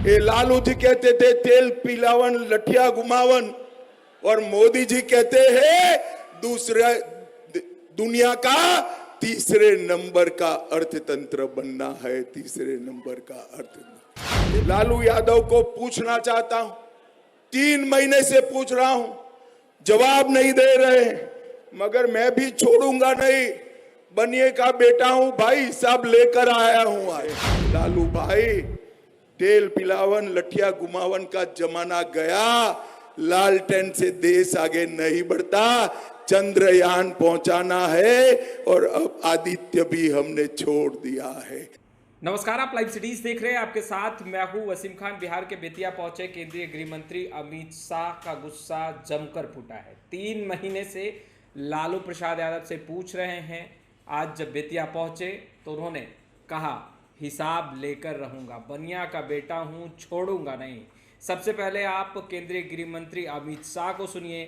ये लालू जी कहते थे तेल पिलावन लठिया घुमावन, और मोदी जी कहते हैं दूसरा दुनिया का तीसरे नंबर का अर्थतंत्र बनना है, तीसरे नंबर का अर्थतंत्र। लालू यादव को पूछना चाहता हूं, 3 महीने से पूछ रहा हूं, जवाब नहीं दे रहे, मगर मैं भी छोड़ूंगा नहीं। बनिए का बेटा हूं भाई, सब लेकर आया हूं। लालू भाई, तेल पिलावन लठिया घुमावन का जमाना गया, लालटेन से देश आगे नहीं बढ़ता, चंद्रयान पहुंचाना है और अब आदित्य भी हमने छोड़ दिया है। नमस्कार, आप लाइव सिटीज देख रहे हैं। आपके साथ मैं हूं वसीम खान। बिहार के बेतिया पहुंचे केंद्रीय गृह मंत्री अमित शाह का गुस्सा जमकर फूटा है। 3 महीने से लालू प्रसाद यादव से पूछ रहे हैं। आज जब बेतिया पहुंचे तो उन्होंने कहा, हिसाब लेकर रहूंगा, बनिया का बेटा हूं, छोड़ूंगा नहीं। सबसे पहले आप केंद्रीय गृह मंत्री अमित शाह को सुनिए,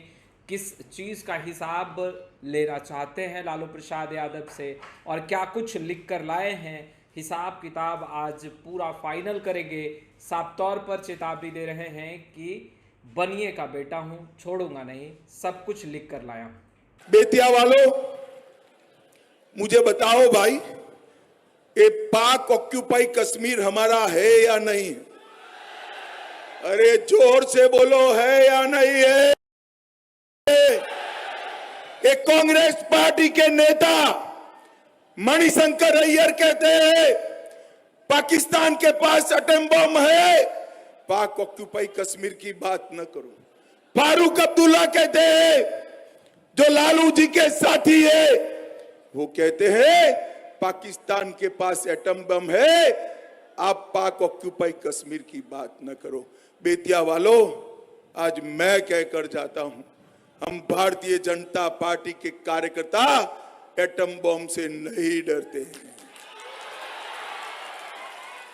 किस चीज़ का हिसाब लेना चाहते हैं लालू प्रसाद यादव से और क्या कुछ लिख कर लाए हैं। हिसाब किताब आज पूरा फाइनल करेंगे। साफ तौर पर चेतावनी दे रहे हैं कि बनिए का बेटा हूं, छोड़ूंगा नहीं, सब कुछ लिख कर लाया हूं। बेतिया वालों, मुझे बताओ भाई, ये पाक ऑक्यूपाई कश्मीर हमारा है या नहीं? अरे जोर से बोलो, है या नहीं है? एक कांग्रेस पार्टी के नेता मणिशंकर अय्यर कहते हैं पाकिस्तान के पास एटम बम है, पाक ऑक्यूपाई कश्मीर की बात न करो। फारूक अब्दुल्ला कहते हैं, जो लालू जी के साथी है, वो कहते हैं पाकिस्तान के पास एटम बम है, आप पाक ऑक्यूपाई कश्मीर की बात न करो। बेतिया वालों, आज मैं कहकर जाता हूं, हम भारतीय जनता पार्टी के कार्यकर्ता एटम बम से नहीं डरते हैं।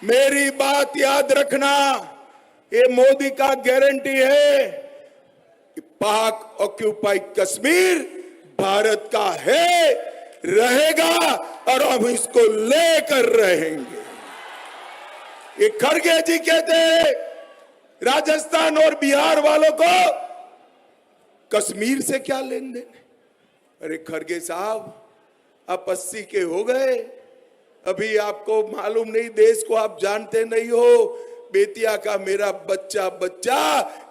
मेरी बात याद रखना, ये मोदी का गारंटी है कि पाक ऑक्यूपाई कश्मीर भारत का है, रहेगा और हम इसको लेकर रहेंगे। ये खड़गे जी कहते हैं राजस्थान और बिहार वालों को कश्मीर से क्या लेन देन? अरे खड़गे साहब, आप 80 के हो गए, अभी आपको मालूम नहीं, देश को आप जानते नहीं हो। बेतिया का मेरा बच्चा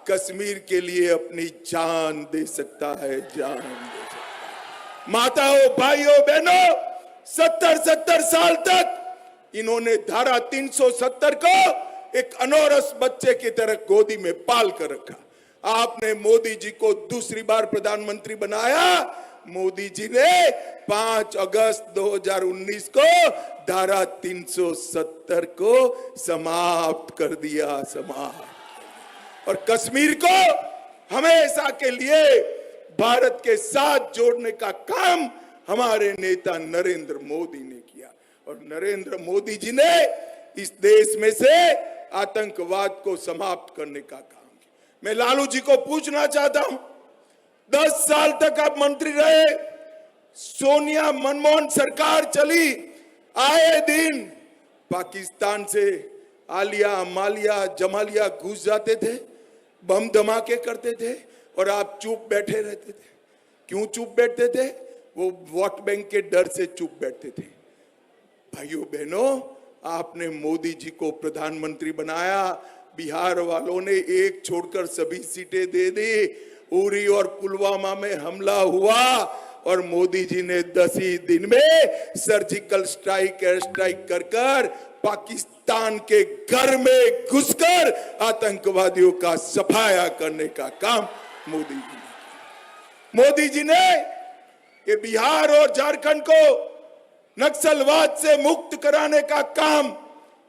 कश्मीर के लिए अपनी जान दे सकता है, जान दे सकता है। माताओं, भाइयों, बहनों, 70 साल तक इन्होंने धारा 370 को एक अनौरस बच्चे की तरह गोदी में पाल कर रखा। आपने मोदी जी को दूसरी बार प्रधानमंत्री बनाया। मोदी जी ने 5 अगस्त 2019 को धारा 370 को समाप्त कर दिया, समाप्त। और कश्मीर को हमेशा के लिए भारत के साथ जोड़ने का काम हमारे नेता नरेंद्र मोदी ने किया। और नरेंद्र मोदी जी ने इस देश में से आतंकवाद को समाप्त करने का काम किया। मैं लालू जी को पूछना चाहता हूं, 10 साल तक आप मंत्री रहे, सोनिया मनमोहन सरकार चली, आए दिन पाकिस्तान से आलिया मालिया जमालिया घुस जाते थे, बम धमाके करते थे और आप चुप बैठे रहते थे। क्यों चुप बैठते थे? वो वोट बैंक के डर से चुप बैठते थे। भाइयों बहनों, आपने मोदी जी को प्रधानमंत्री बनाया, बिहार वालों ने एक छोड़कर सभी सीटें दे दी। उरी और पुलवामा में हमला हुआ और मोदी जी ने 10 ही दिन में सर्जिकल स्ट्राइक, एयर स्ट्राइक कर पाकिस्तान के घर में घुसकर आतंकवादियों का सफाया करने का काम मोदी जी ने। मोदी जी ने ये बिहार और झारखंड को नक्सलवाद से मुक्त कराने का काम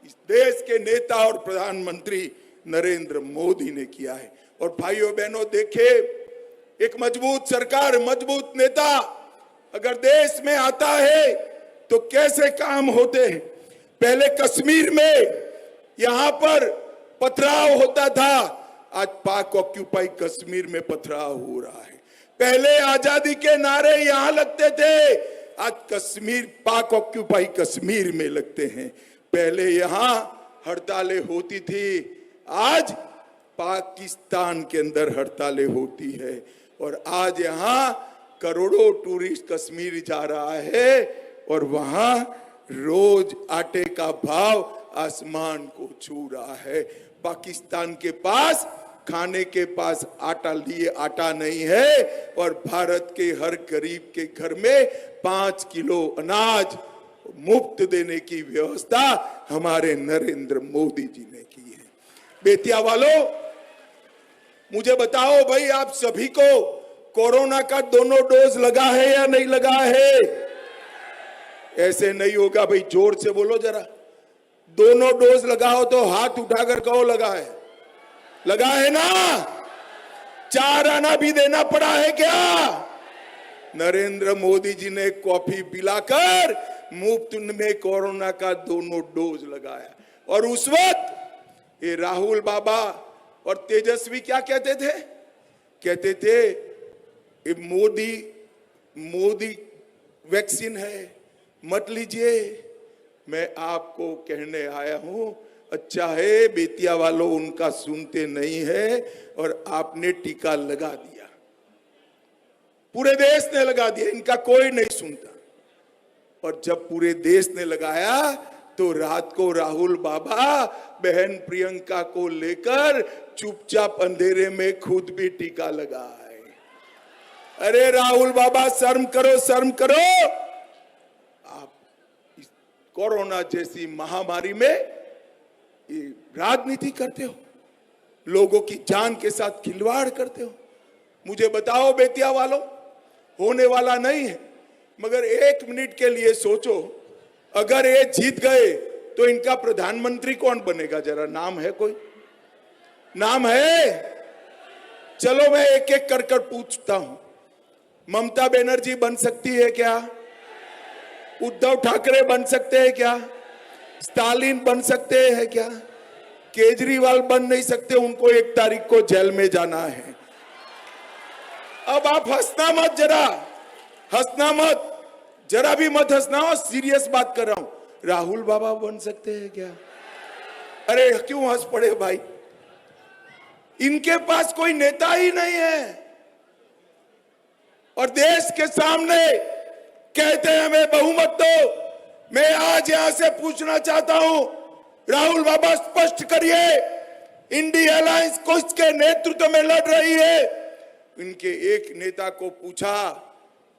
इस देश के नेता और प्रधानमंत्री नरेंद्र मोदी ने किया है। और भाइयों बहनों, देखिए, एक मजबूत सरकार, मजबूत नेता अगर देश में आता है तो कैसे काम होते हैं। पहले कश्मीर में यहां पर पथराव होता था, आज पाक ऑक्यूपाई कश्मीर में पथराव हो रहा है। पहले आजादी के नारे यहां लगते थे, आज कश्मीर पाक ऑक्यूपाई कश्मीर में लगते हैं। पहले यहां हड़तालें होती थी, आज पाकिस्तान के अंदर हड़तालें होती है और आज यहाँ करोड़ों टूरिस्ट कश्मीर जा रहा है और वहां रोज आटे का भाव आसमान को छू रहा है। पाकिस्तान के पास खाने के पास आटा लिए आटा नहीं है और भारत के हर गरीब के घर में 5 किलो अनाज मुफ्त देने की व्यवस्था हमारे नरेंद्र मोदी जी ने की है। बेतिया वालों, मुझे बताओ भाई, आप सभी को कोरोना का दोनों डोज लगा है या नहीं लगा है? ऐसे नहीं होगा भाई, जोर से बोलो जरा। दोनों डोज लगाओ तो हाथ उठाकर कहो लगा है। लगा है ना? 4 आना भी देना पड़ा है क्या? नरेंद्र मोदी जी ने कॉफी पिलाकर मुफ्त में कोरोना का दोनों डोज लगाया। और उस वक्त ये राहुल बाबा और तेजस्वी क्या कहते थे? कहते थे ये मोदी वैक्सीन है, मत लीजिए। मैं आपको कहने आया हूं, अच्छा है बेतिया वालों उनका सुनते नहीं है और आपने टीका लगा दिया, पूरे देश ने लगा दिया, इनका कोई नहीं सुनता। और जब पूरे देश ने लगाया तो रात को राहुल बाबा बहन प्रियंका को लेकर चुपचाप अंधेरे में खुद भी टीका लगाए। अरे राहुल बाबा, शर्म करो, शर्म करो। आप इस कोरोना जैसी महामारी में ये राजनीति करते हो, लोगों की जान के साथ खिलवाड़ करते हो। मुझे बताओ बेतिया वालों, होने वाला नहीं है, मगर 1 मिनट के लिए सोचो, अगर ये जीत गए तो इनका प्रधानमंत्री कौन बनेगा? जरा नाम है कोई? नाम है? चलो मैं एक एक कर पूछता हूं। ममता बनर्जी बन सकती है क्या? उद्धव ठाकरे बन सकते हैं क्या? स्टालिन बन सकते हैं क्या? केजरीवाल बन नहीं सकते, उनको 1 तारीख को जेल में जाना है। अब आप हंसना मत, जरा हंसना मत, जरा भी मत हंसना, सीरियस बात कर रहा हूं। राहुल बाबा बन सकते हैं क्या? अरे क्यों हंस पड़े भाई? इनके पास कोई नेता ही नहीं है और देश के सामने कहते हैं हमें बहुमत दो। मैं आज यहां से पूछना चाहता हूं, राहुल बाबा स्पष्ट करिए, इंडिया अलायंस किसके नेतृत्व में लड़ रही है? इनके एक नेता को पूछा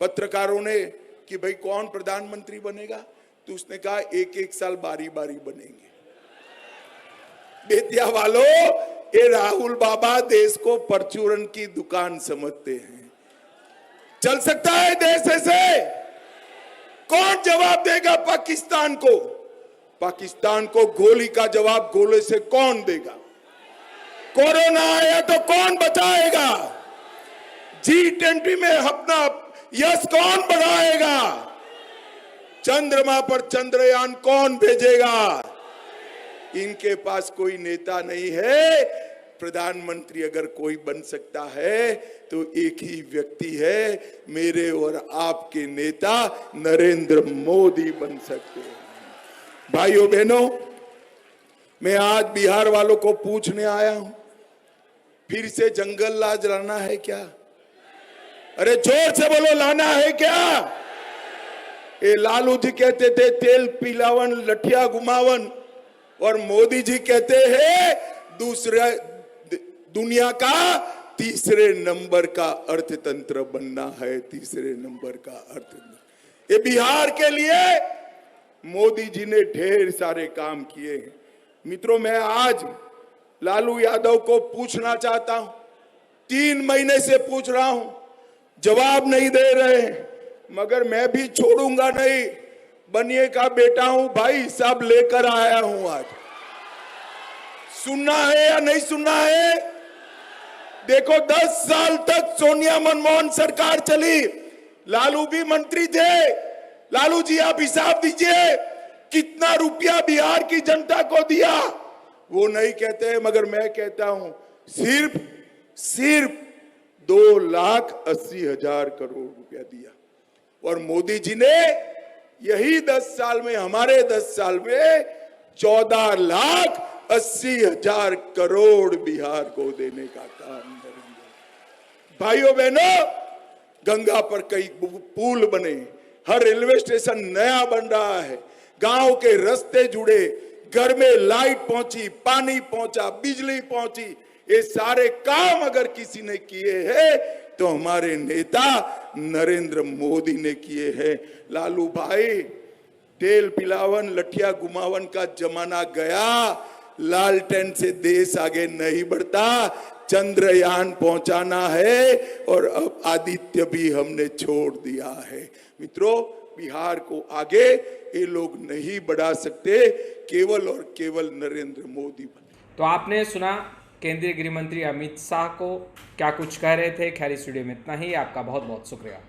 पत्रकारों ने कि भाई कौन प्रधानमंत्री बनेगा, तो उसने कहा 1-1 साल बारी बारी बनेंगे। बेतिया वालों, ये राहुल बाबा देश को परचूरन की दुकान समझते हैं। चल सकता है देश ऐसे? कौन जवाब देगा पाकिस्तान को? पाकिस्तान को गोली का जवाब गोले से कौन देगा? कोरोना आया तो कौन बचाएगा? G20 में अपना यश कौन बढ़ाएगा? चंद्रमा पर चंद्रयान कौन भेजेगा? इनके पास कोई नेता नहीं है। प्रधानमंत्री अगर कोई बन सकता है तो एक ही व्यक्ति है, मेरे और आपके नेता नरेंद्र मोदी बन सकते हैं। भाइयों बहनों, मैं आज बिहार वालों को पूछने आया हूं, फिर से जंगल राज लाना है क्या? अरे जोर से बोलो, लाना है क्या? ये लालू जी कहते थे तेल पिलावन लठिया घुमावन, और मोदी जी कहते हैं दूसरा दुनिया का 3रे नंबर का अर्थतंत्र बनना है, 3रे नंबर का अर्थतंत्र। ये बिहार के लिए मोदी जी ने ढेर सारे काम किए हैं। मित्रों, मैं आज लालू यादव को पूछना चाहता हूं, 3 महीने से पूछ रहा हूं, जवाब नहीं दे रहे हैं, मगर मैं भी छोड़ूंगा नहीं। बनिए का बेटा हूं भाई, सब लेकर आया हूं आज। सुनना है या नहीं सुनना है? देखो 10 साल तक सोनिया मनमोहन सरकार चली, लालू भी मंत्री थे। लालू जी आप हिसाब दीजिए कितना रुपया बिहार की जनता को दिया। वो नहीं कहते, मगर मैं कहता हूं सिर्फ 2,80,000 करोड़ रुपया दिया। और मोदी जी ने यही 10 साल में, हमारे 10 साल में 14,00,000 80,000 करोड़ बिहार को देने का काम करेंगे। भाइयों बहनों, गंगा पर कई पुल बने, हर रेलवे स्टेशन नया बन रहा है, गांव के रास्ते जुड़े, घर में लाइट पहुंची, पानी पहुंचा, बिजली पहुंची। ये सारे काम अगर किसी ने किए हैं तो हमारे नेता नरेंद्र मोदी ने किए हैं। लालू भाई, तेल पिलावन लठिया घुमावन का जमाना गया, लालटेन से देश आगे नहीं बढ़ता, चंद्रयान पहुंचाना है और अब आदित्य भी हमने छोड़ दिया है। मित्रों, बिहार को आगे ये लोग नहीं बढ़ा सकते, केवल और केवल नरेंद्र मोदी। तो आपने सुना केंद्रीय गृह मंत्री अमित शाह को क्या कुछ कह रहे थे। खैर, इस वीडियो में इतना ही। आपका बहुत बहुत शुक्रिया।